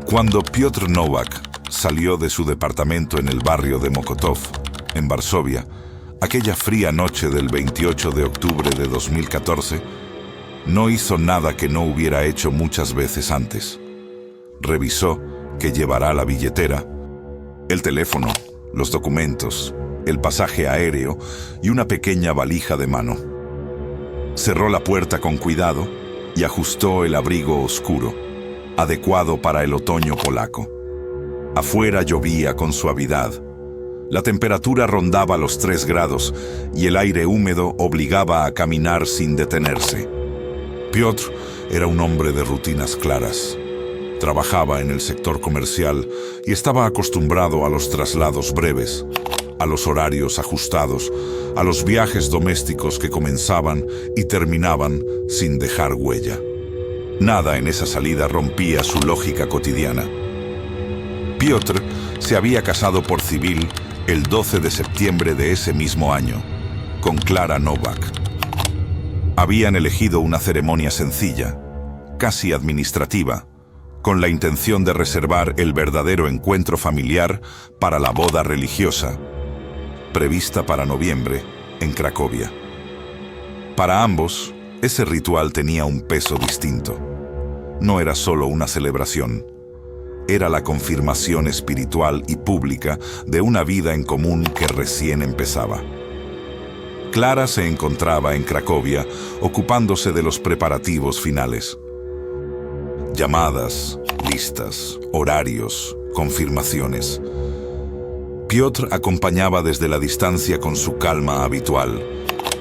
Cuando Piotr Nowak salió de su departamento en el barrio de Mokotów, en Varsovia, aquella fría noche del 28 de octubre de 2014, no hizo nada que no hubiera hecho muchas veces antes. Revisó que llevará la billetera, el teléfono, los documentos, el pasaje aéreo y una pequeña valija de mano. Cerró la puerta con cuidado y ajustó el abrigo oscuro, adecuado para el otoño polaco. Afuera llovía con suavidad. La temperatura rondaba los 3 grados y el aire húmedo obligaba a caminar sin detenerse. Piotr era un hombre de rutinas claras. Trabajaba en el sector comercial y estaba acostumbrado a los traslados breves, a los horarios ajustados, a los viajes domésticos que comenzaban y terminaban sin dejar huella. Nada en esa salida rompía su lógica cotidiana. Piotr se había casado por civil el 12 de septiembre de ese mismo año, con Klara Nowak. Habían elegido una ceremonia sencilla, casi administrativa, con la intención de reservar el verdadero encuentro familiar para la boda religiosa, prevista para noviembre en Cracovia. Para ambos, ese ritual tenía un peso distinto. No era solo una celebración, era la confirmación espiritual y pública de una vida en común que recién empezaba. Klara se encontraba en Cracovia ocupándose de los preparativos finales. Llamadas, listas, horarios, confirmaciones. Piotr acompañaba desde la distancia con su calma habitual,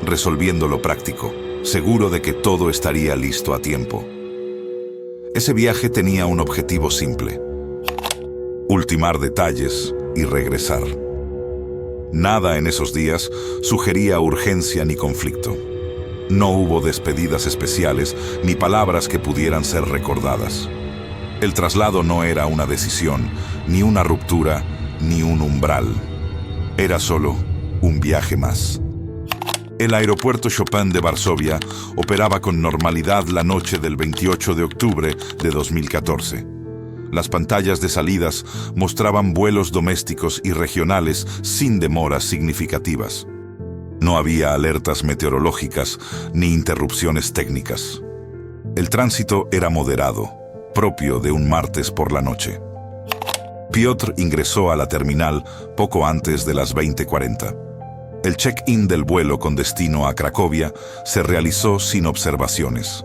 resolviendo lo práctico, seguro de que todo estaría listo a tiempo. Ese viaje tenía un objetivo simple: ultimar detalles y regresar. Nada en esos días sugería urgencia ni conflicto. No hubo despedidas especiales ni palabras que pudieran ser recordadas. El traslado no era una decisión, ni una ruptura, ni un umbral. Era solo un viaje más. El aeropuerto Chopin de Varsovia operaba con normalidad la noche del 28 de octubre de 2014. Las pantallas de salidas mostraban vuelos domésticos y regionales sin demoras significativas. No había alertas meteorológicas ni interrupciones técnicas. El tránsito era moderado, propio de un martes por la noche. Piotr ingresó a la terminal poco antes de las 20:40. El check-in del vuelo con destino a Cracovia se realizó sin observaciones.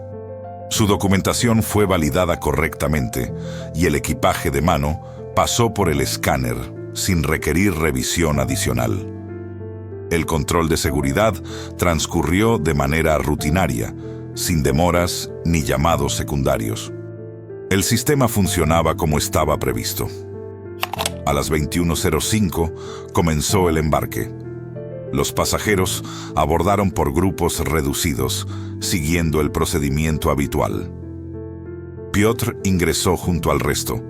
Su documentación fue validada correctamente y el equipaje de mano pasó por el escáner sin requerir revisión adicional. El control de seguridad transcurrió de manera rutinaria, sin demoras ni llamados secundarios. El sistema funcionaba como estaba previsto. A las 21:05 comenzó el embarque. Los pasajeros abordaron por grupos reducidos, siguiendo el procedimiento habitual. Piotr ingresó junto al resto,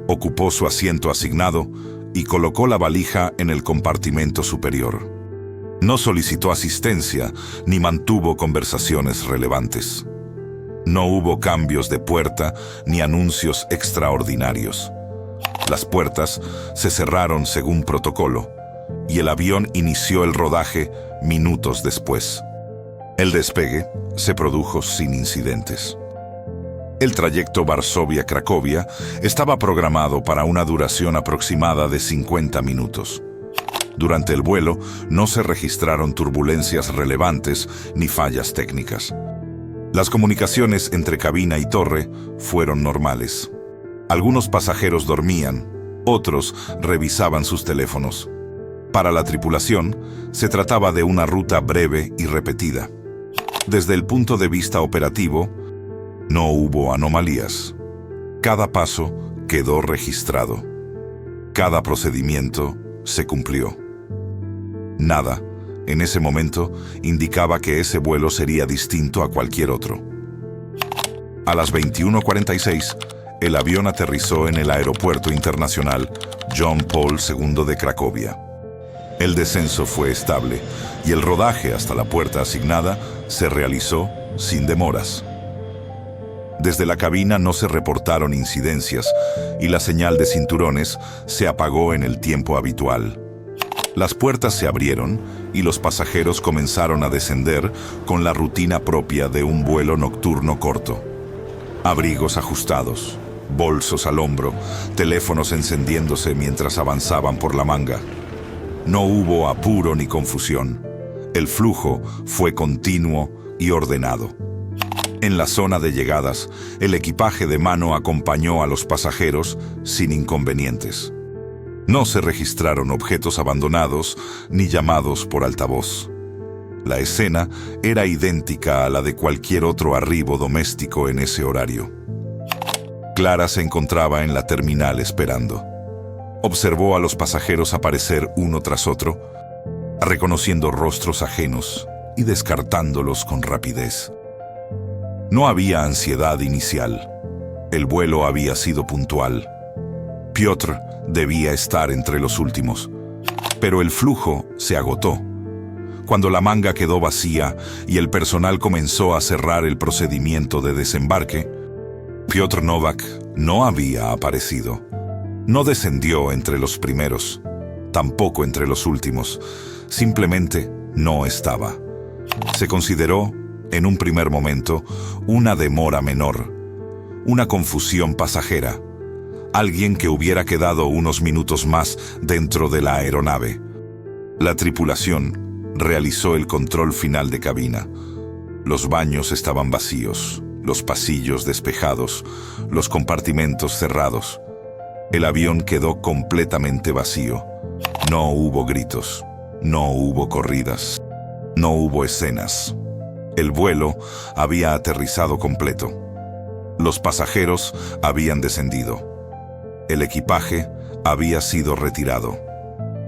ocupó su asiento asignado y colocó la valija en el compartimento superior. No solicitó asistencia ni mantuvo conversaciones relevantes. No hubo cambios de puerta ni anuncios extraordinarios. Las puertas se cerraron según protocolo y el avión inició el rodaje minutos después. El despegue se produjo sin incidentes. El trayecto Varsovia-Cracovia estaba programado para una duración aproximada de 50 minutos. Durante el vuelo no se registraron turbulencias relevantes ni fallas técnicas. Las comunicaciones entre cabina y torre fueron normales. Algunos pasajeros dormían, otros revisaban sus teléfonos. Para la tripulación, se trataba de una ruta breve y repetida. Desde el punto de vista operativo, no hubo anomalías. Cada paso quedó registrado. Cada procedimiento se cumplió. Nada, en ese momento, indicaba que ese vuelo sería distinto a cualquier otro. A las 21:46, el avión aterrizó en el Aeropuerto Internacional John Paul II de Cracovia. El descenso fue estable y el rodaje hasta la puerta asignada se realizó sin demoras. Desde la cabina no se reportaron incidencias y la señal de cinturones se apagó en el tiempo habitual. Las puertas se abrieron y los pasajeros comenzaron a descender con la rutina propia de un vuelo nocturno corto. Abrigos ajustados, bolsos al hombro, teléfonos encendiéndose mientras avanzaban por la manga. No hubo apuro ni confusión. El flujo fue continuo y ordenado. En la zona de llegadas, el equipaje de mano acompañó a los pasajeros sin inconvenientes. No se registraron objetos abandonados ni llamados por altavoz. La escena era idéntica a la de cualquier otro arribo doméstico en ese horario. Clara se encontraba en la terminal esperando. Observó a los pasajeros aparecer uno tras otro, reconociendo rostros ajenos y descartándolos con rapidez. No había ansiedad inicial. El vuelo había sido puntual. Piotr debía estar entre los últimos. Pero el flujo se agotó. Cuando la manga quedó vacía y el personal comenzó a cerrar el procedimiento de desembarque, Piotr Novak no había aparecido. No descendió entre los primeros, tampoco entre los últimos. Simplemente no estaba. Se consideró, en un primer momento, una demora menor, una confusión pasajera, alguien que hubiera quedado unos minutos más dentro de la aeronave. La tripulación realizó el control final de cabina. Los baños estaban vacíos, los pasillos despejados, los compartimentos cerrados. El avión quedó completamente vacío. No hubo gritos, no hubo corridas, no hubo escenas. El vuelo había aterrizado completo. Los pasajeros habían descendido. El equipaje había sido retirado.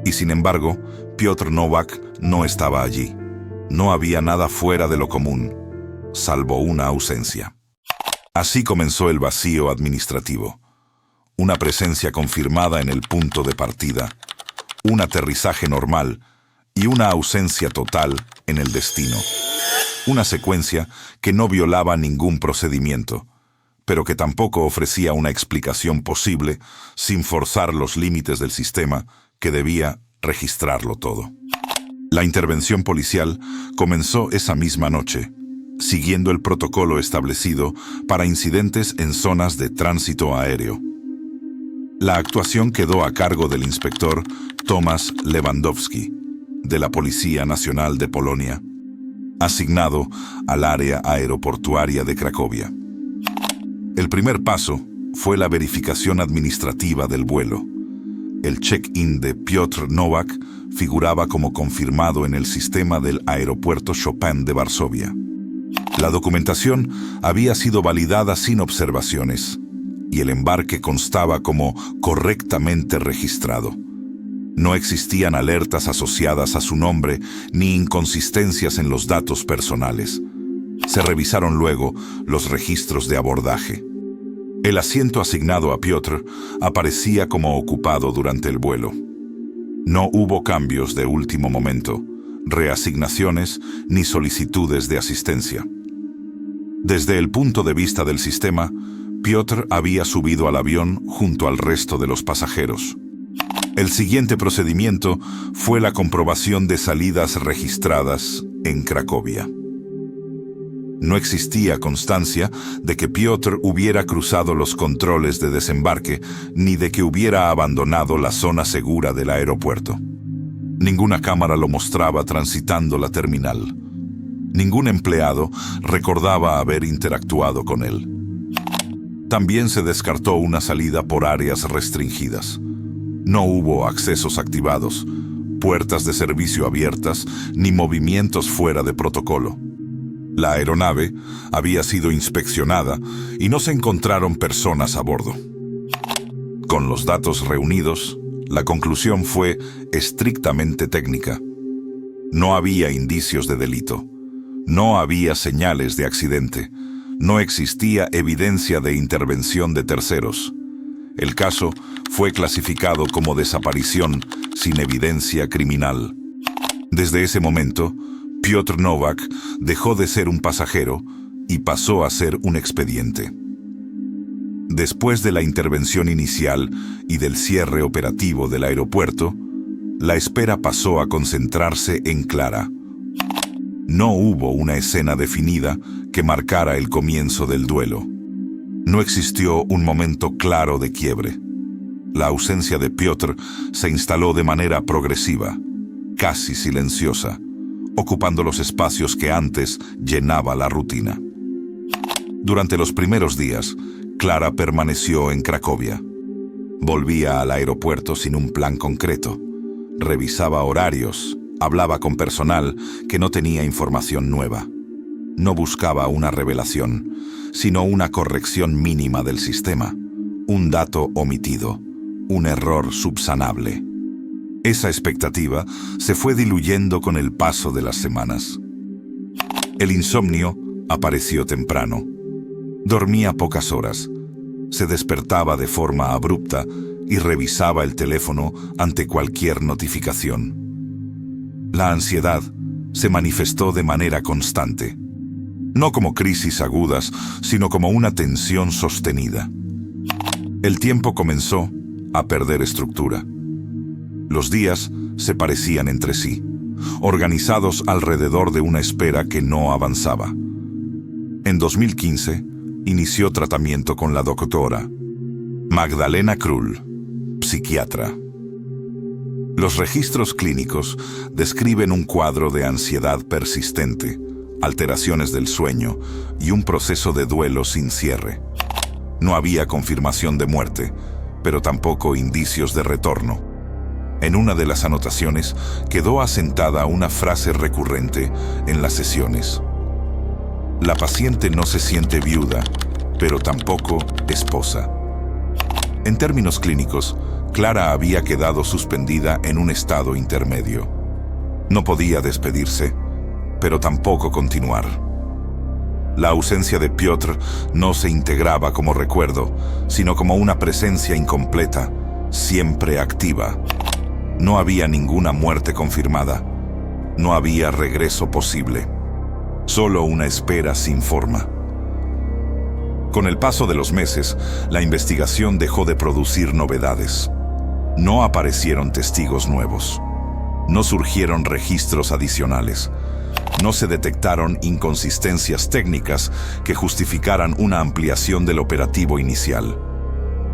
Y sin embargo, Piotr Novak no estaba allí. No había nada fuera de lo común, salvo una ausencia. Así comenzó el vacío administrativo. Una presencia confirmada en el punto de partida, un aterrizaje normal y una ausencia total en el destino. Una secuencia que no violaba ningún procedimiento, pero que tampoco ofrecía una explicación posible sin forzar los límites del sistema que debía registrarlo todo. La intervención policial comenzó esa misma noche, siguiendo el protocolo establecido para incidentes en zonas de tránsito aéreo. La actuación quedó a cargo del inspector Tomasz Lewandowski, de la Policía Nacional de Polonia, asignado al área aeroportuaria de Cracovia. El primer paso fue la verificación administrativa del vuelo. El check-in de Piotr Novak figuraba como confirmado en el sistema del aeropuerto Chopin de Varsovia. La documentación había sido validada sin observaciones y el embarque constaba como correctamente registrado. No existían alertas asociadas a su nombre ni inconsistencias en los datos personales. Se revisaron luego los registros de abordaje. El asiento asignado a Piotr aparecía como ocupado durante el vuelo. No hubo cambios de último momento, reasignaciones ni solicitudes de asistencia. Desde el punto de vista del sistema, Piotr había subido al avión junto al resto de los pasajeros. El siguiente procedimiento fue la comprobación de salidas registradas en Cracovia. No existía constancia de que Piotr hubiera cruzado los controles de desembarque ni de que hubiera abandonado la zona segura del aeropuerto. Ninguna cámara lo mostraba transitando la terminal. Ningún empleado recordaba haber interactuado con él. También se descartó una salida por áreas restringidas. No hubo accesos activados, puertas de servicio abiertas, ni movimientos fuera de protocolo. La aeronave había sido inspeccionada y no se encontraron personas a bordo. Con los datos reunidos, la conclusión fue estrictamente técnica. No había indicios de delito. No había señales de accidente. No existía evidencia de intervención de terceros. El caso fue clasificado como desaparición sin evidencia criminal. Desde ese momento, Piotr Novak dejó de ser un pasajero y pasó a ser un expediente. Después de la intervención inicial y del cierre operativo del aeropuerto, la espera pasó a concentrarse en Clara. No hubo una escena definida que marcara el comienzo del duelo. No existió un momento claro de quiebre. La ausencia de Piotr se instaló de manera progresiva, casi silenciosa, ocupando los espacios que antes llenaba la rutina. Durante los primeros días, Clara permaneció en Cracovia. Volvía al aeropuerto sin un plan concreto. Revisaba horarios, hablaba con personal que no tenía información nueva. No buscaba una revelación, sino una corrección mínima del sistema, un dato omitido, un error subsanable. Esa expectativa se fue diluyendo con el paso de las semanas. El insomnio apareció temprano. Dormía pocas horas. Se despertaba de forma abrupta y revisaba el teléfono ante cualquier notificación. La ansiedad se manifestó de manera constante, no como crisis agudas, sino como una tensión sostenida. El tiempo comenzó a perder estructura. Los días se parecían entre sí, organizados alrededor de una espera que no avanzaba. En 2015, inició tratamiento con la doctora Magdalena Krull, psiquiatra. Los registros clínicos describen un cuadro de ansiedad persistente, alteraciones del sueño y un proceso de duelo sin cierre. No había confirmación de muerte, pero tampoco indicios de retorno. En una de las anotaciones quedó asentada una frase recurrente en las sesiones. La paciente no se siente viuda, pero tampoco esposa. En términos clínicos, Clara había quedado suspendida en un estado intermedio. No podía despedirse, pero tampoco continuar. La ausencia de Piotr no se integraba como recuerdo, sino como una presencia incompleta, siempre activa. No había ninguna muerte confirmada. No había regreso posible. Solo una espera sin forma. Con el paso de los meses, la investigación dejó de producir novedades. No aparecieron testigos nuevos. No surgieron registros adicionales. No se detectaron inconsistencias técnicas que justificaran una ampliación del operativo inicial.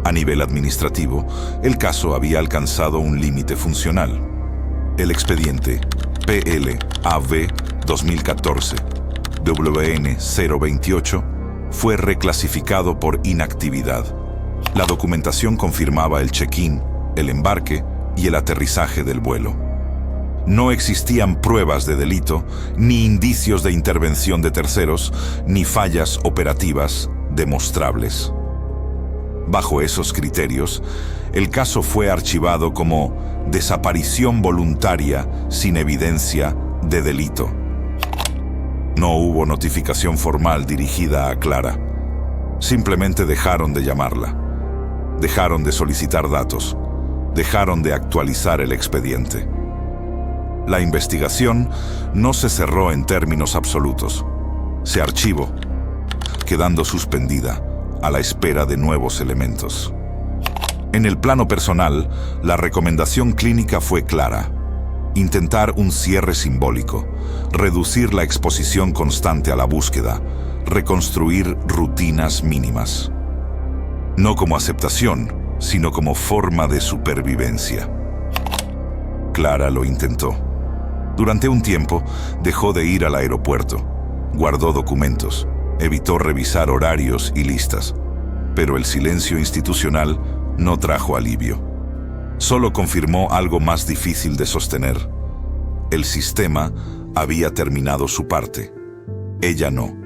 A nivel administrativo, el caso había alcanzado un límite funcional. El expediente PL-AV 2014 WN 028 fue reclasificado por inactividad. La documentación confirmaba el check-in, el embarque y el aterrizaje del vuelo. No existían pruebas de delito, ni indicios de intervención de terceros, ni fallas operativas demostrables. Bajo esos criterios, el caso fue archivado como desaparición voluntaria sin evidencia de delito. No hubo notificación formal dirigida a Clara. Simplemente dejaron de llamarla. Dejaron de solicitar datos. Dejaron de actualizar el expediente. La investigación no se cerró en términos absolutos. Se archivó, quedando suspendida a la espera de nuevos elementos. En el plano personal, la recomendación clínica fue clara: intentar un cierre simbólico, reducir la exposición constante a la búsqueda, reconstruir rutinas mínimas. No como aceptación, sino como forma de supervivencia. Clara lo intentó. Durante un tiempo, dejó de ir al aeropuerto, guardó documentos, evitó revisar horarios y listas, pero el silencio institucional no trajo alivio. Solo confirmó algo más difícil de sostener. El sistema había terminado su parte. Ella no.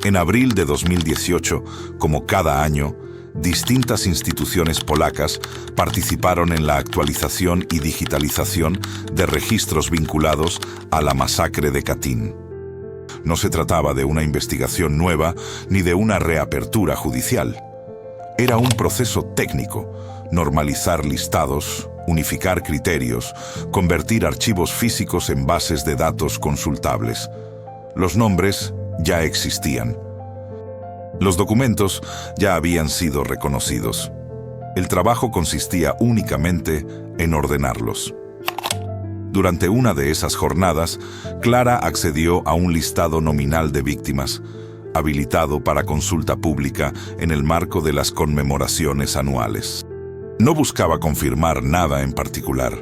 En abril de 2018, como cada año, distintas instituciones polacas participaron en la actualización y digitalización de registros vinculados a la masacre de Katyn. No se trataba de una investigación nueva ni de una reapertura judicial. Era un proceso técnico: normalizar listados, unificar criterios, convertir archivos físicos en bases de datos consultables. Los nombres ya existían, Los documentos ya habían sido reconocidos. El trabajo consistía únicamente en ordenarlos. Durante una de esas jornadas, Clara accedió a un listado nominal de víctimas, habilitado para consulta pública en el marco de las conmemoraciones anuales. No buscaba confirmar nada en particular.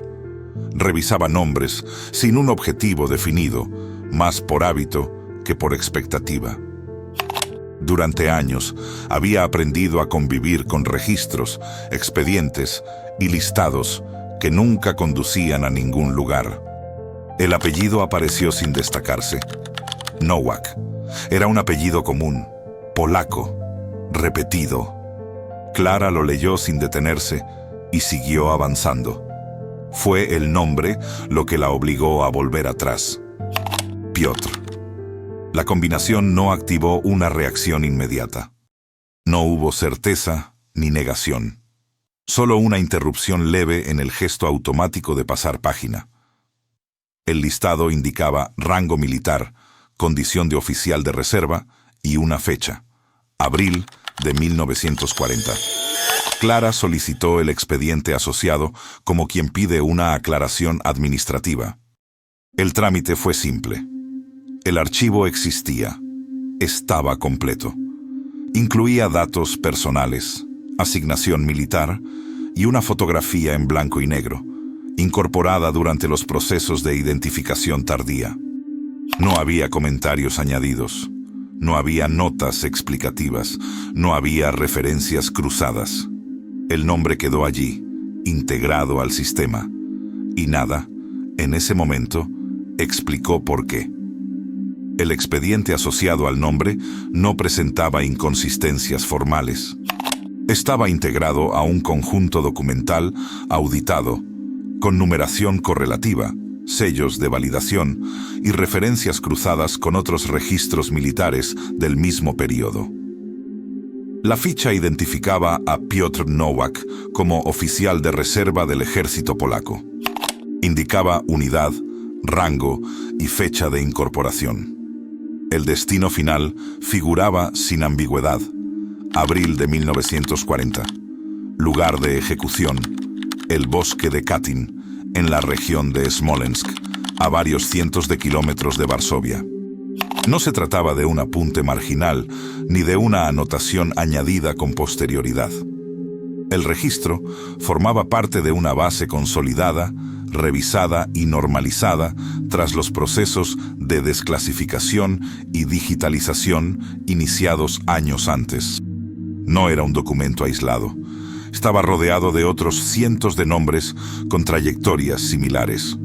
Revisaba nombres sin un objetivo definido, más por hábito que por expectativa. Durante años había aprendido a convivir con registros, expedientes y listados que nunca conducían a ningún lugar. El apellido apareció sin destacarse. Nowak. Era un apellido común, polaco, repetido. Clara lo leyó sin detenerse y siguió avanzando. Fue el nombre lo que la obligó a volver atrás. Piotr. La combinación no activó una reacción inmediata. No hubo certeza ni negación. Solo una interrupción leve en el gesto automático de pasar página. El listado indicaba rango militar, condición de oficial de reserva y una fecha, abril de 1940. Clara solicitó el expediente asociado como quien pide una aclaración administrativa. El trámite fue simple. El archivo existía. Estaba completo. Incluía datos personales, asignación militar y una fotografía en blanco y negro, incorporada durante los procesos de identificación tardía. No había comentarios añadidos, no había notas explicativas, no había referencias cruzadas. El nombre quedó allí, integrado al sistema, y nada, en ese momento, explicó por qué. El expediente asociado al nombre no presentaba inconsistencias formales. Estaba integrado a un conjunto documental auditado, con numeración correlativa, sellos de validación y referencias cruzadas con otros registros militares del mismo periodo. La ficha identificaba a Piotr Nowak como oficial de reserva del ejército polaco. Indicaba unidad, rango y fecha de incorporación. El destino final figuraba sin ambigüedad, abril de 1940. Lugar de ejecución, el bosque de Katyn, en la región de Smolensk, a varios cientos de kilómetros de Varsovia. No se trataba de un apunte marginal, ni de una anotación añadida con posterioridad. El registro formaba parte de una base consolidada, revisada y normalizada tras los procesos de desclasificación y digitalización iniciados años antes. No era un documento aislado. Estaba rodeado de otros cientos de nombres con trayectorias similares.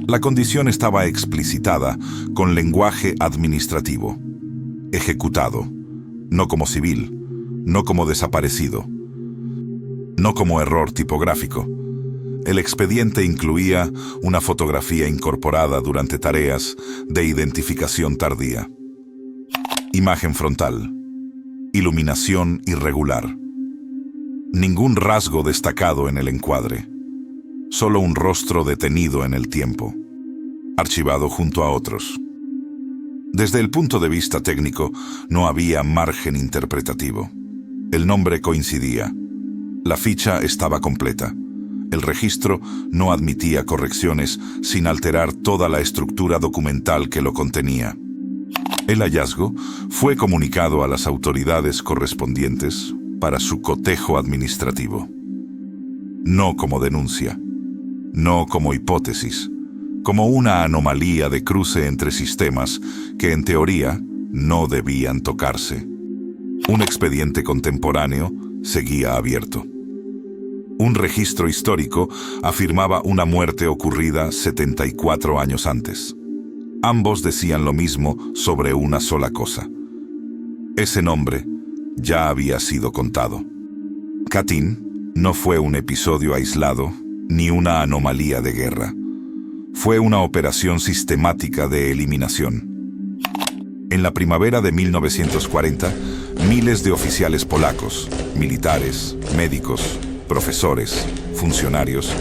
La condición estaba explicitada con lenguaje administrativo. Ejecutado, no como civil, no como desaparecido, no como error tipográfico. El expediente incluía una fotografía incorporada durante tareas de identificación tardía. Imagen frontal. Iluminación irregular. Ningún rasgo destacado en el encuadre. Solo un rostro detenido en el tiempo. Archivado junto a otros. Desde el punto de vista técnico, no había margen interpretativo. El nombre coincidía. La ficha estaba completa. El registro no admitía correcciones sin alterar toda la estructura documental que lo contenía. El hallazgo fue comunicado a las autoridades correspondientes para su cotejo administrativo. No como denuncia, no como hipótesis, como una anomalía de cruce entre sistemas que en teoría no debían tocarse. Un expediente contemporáneo seguía abierto. Un registro histórico afirmaba una muerte ocurrida 74 años antes. Ambos decían lo mismo sobre una sola cosa. Ese nombre ya había sido contado. Katyn no fue un episodio aislado ni una anomalía de guerra. Fue una operación sistemática de eliminación. En la primavera de 1940, miles de oficiales polacos, militares, médicos, profesores, funcionarios,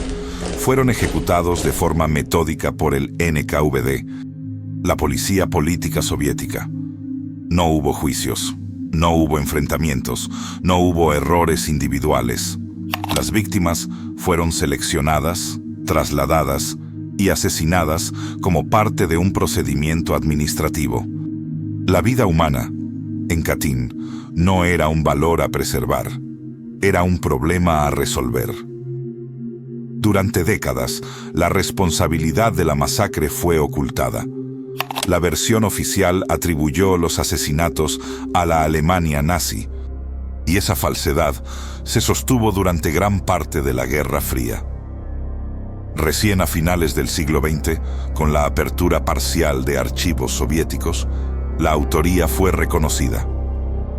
fueron ejecutados de forma metódica por el NKVD, la policía política soviética. No hubo juicios, No hubo enfrentamientos, no hubo errores individuales. Las víctimas fueron seleccionadas, trasladadas y asesinadas como parte de un procedimiento administrativo. La vida humana, en Katyn, no era un valor a preservar, era un problema a resolver. Durante décadas, la responsabilidad de la masacre fue ocultada. La versión oficial atribuyó los asesinatos a la Alemania nazi, y esa falsedad se sostuvo durante gran parte de la Guerra Fría. Recién a finales del siglo XX, con la apertura parcial de archivos soviéticos, la autoría fue reconocida.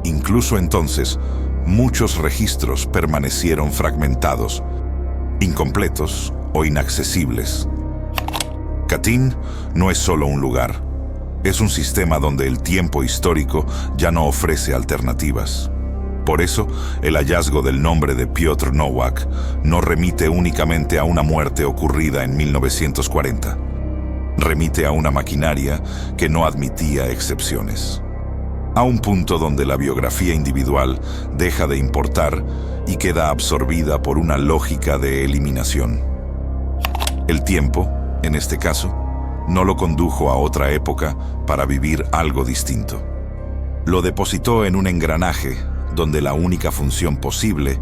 Incluso entonces, muchos registros permanecieron fragmentados, incompletos o inaccesibles. Katyn no es solo un lugar, es un sistema donde el tiempo histórico ya no ofrece alternativas. Por eso, el hallazgo del nombre de Piotr Nowak no remite únicamente a una muerte ocurrida en 1940. Remite a una maquinaria que no admitía excepciones. A un punto donde la biografía individual deja de importar y queda absorbida por una lógica de eliminación. El tiempo, en este caso, no lo condujo a otra época para vivir algo distinto. Lo depositó en un engranaje donde la única función posible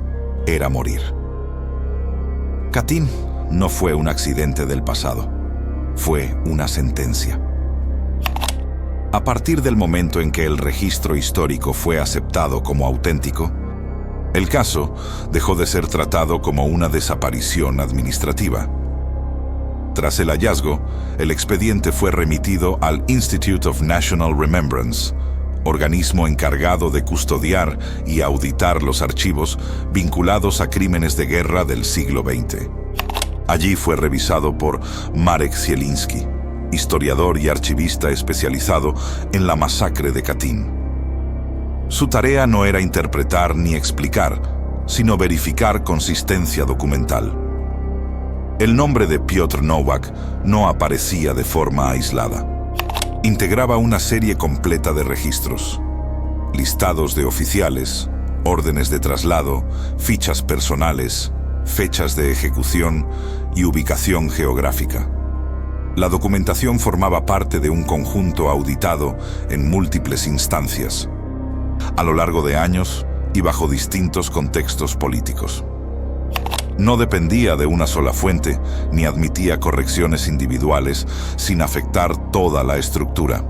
era morir. Katyn no fue un accidente del pasado, fue una sentencia. A partir del momento en que el registro histórico fue aceptado como auténtico, el caso dejó de ser tratado como una desaparición administrativa. Tras el hallazgo, el expediente fue remitido al Institute of National Remembrance, organismo encargado de custodiar y auditar los archivos vinculados a crímenes de guerra del siglo XX. Allí fue revisado por Marek Zielinski, historiador y archivista especializado en la masacre de Katyn. Su tarea no era interpretar ni explicar, sino verificar consistencia documental. El nombre de Piotr Nowak no aparecía de forma aislada. Integraba una serie completa de registros, listados de oficiales, órdenes de traslado, fichas personales, fechas de ejecución y ubicación geográfica. La documentación formaba parte de un conjunto auditado en múltiples instancias, a lo largo de años y bajo distintos contextos políticos. No dependía de una sola fuente ni admitía correcciones individuales sin afectar toda la estructura.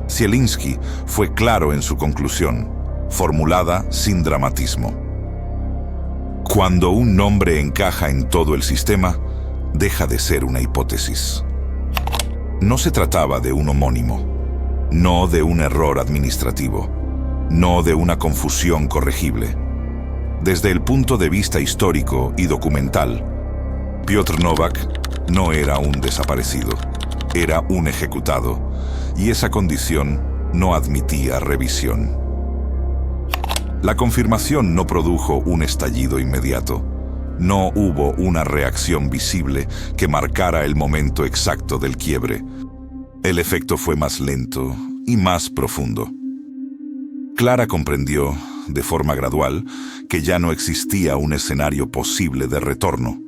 Zielinski fue claro en su conclusión, formulada sin dramatismo. Cuando un nombre encaja en todo el sistema, deja de ser una hipótesis. No se trataba de un homónimo, no de un error administrativo, no de una confusión corregible. Desde el punto de vista histórico y documental, Piotr Nowak no era un desaparecido, era un ejecutado, y esa condición no admitía revisión. La confirmación no produjo un estallido inmediato. No hubo una reacción visible que marcara el momento exacto del quiebre. El efecto fue más lento y más profundo. Clara comprendió, de forma gradual, que ya no existía un escenario posible de retorno.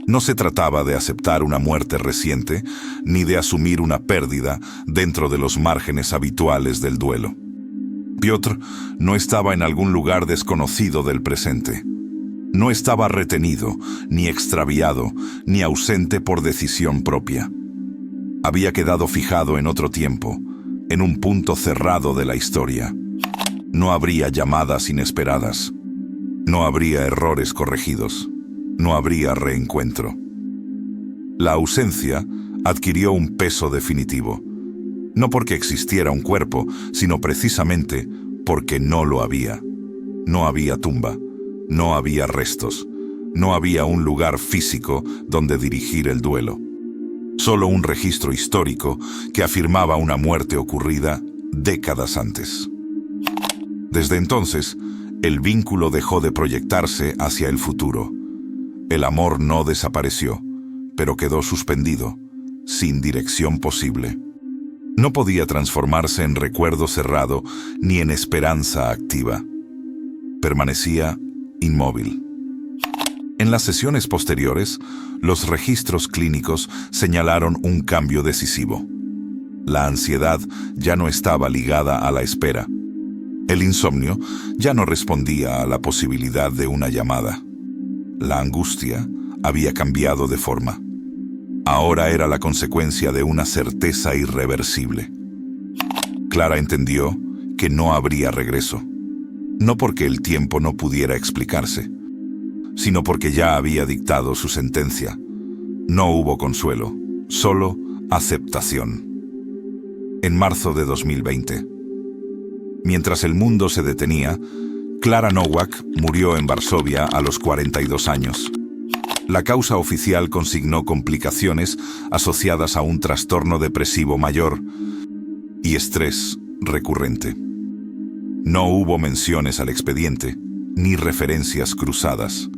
No se trataba de aceptar una muerte reciente, ni de asumir una pérdida dentro de los márgenes habituales del duelo. Piotr no estaba en algún lugar desconocido del presente. No estaba retenido, ni extraviado, ni ausente por decisión propia. Había quedado fijado en otro tiempo, en un punto cerrado de la historia. No habría llamadas inesperadas. No habría errores corregidos. No habría reencuentro. La ausencia adquirió un peso definitivo. No porque existiera un cuerpo, sino precisamente porque no lo había. No había tumba. No había restos. No había un lugar físico donde dirigir el duelo. Solo un registro histórico que afirmaba una muerte ocurrida décadas antes. Desde entonces, el vínculo dejó de proyectarse hacia el futuro. El amor no desapareció, pero quedó suspendido, sin dirección posible. No podía transformarse en recuerdo cerrado ni en esperanza activa. Permanecía inmóvil. En las sesiones posteriores, los registros clínicos señalaron un cambio decisivo. La ansiedad ya no estaba ligada a la espera. El insomnio ya no respondía a la posibilidad de una llamada. La angustia había cambiado de forma. Ahora era la consecuencia de una certeza irreversible. Clara entendió que no habría regreso. No porque el tiempo no pudiera explicarse, sino porque ya había dictado su sentencia. No hubo consuelo, solo aceptación. En marzo de 2020, mientras el mundo se detenía, Klara Nowak murió en Varsovia a los 42 años. La causa oficial consignó complicaciones asociadas a un trastorno depresivo mayor y estrés recurrente. No hubo menciones al expediente, ni referencias cruzadas.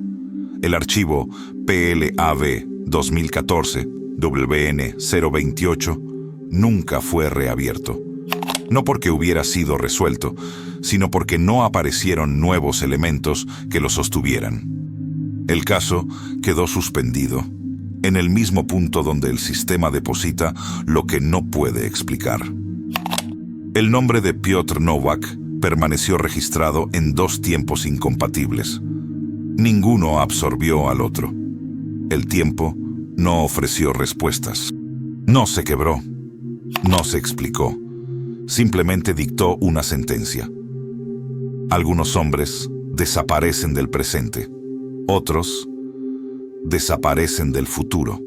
El archivo PLAB 2014 WN 028 nunca fue reabierto. No porque hubiera sido resuelto, sino porque no aparecieron nuevos elementos que lo sostuvieran. El caso quedó suspendido, en el mismo punto donde el sistema deposita lo que no puede explicar. El nombre de Piotr Nowak permaneció registrado en dos tiempos incompatibles. Ninguno absorbió al otro. El tiempo no ofreció respuestas. No se quebró. No se explicó. Simplemente dictó una sentencia. Algunos hombres desaparecen del presente. Otros desaparecen del futuro.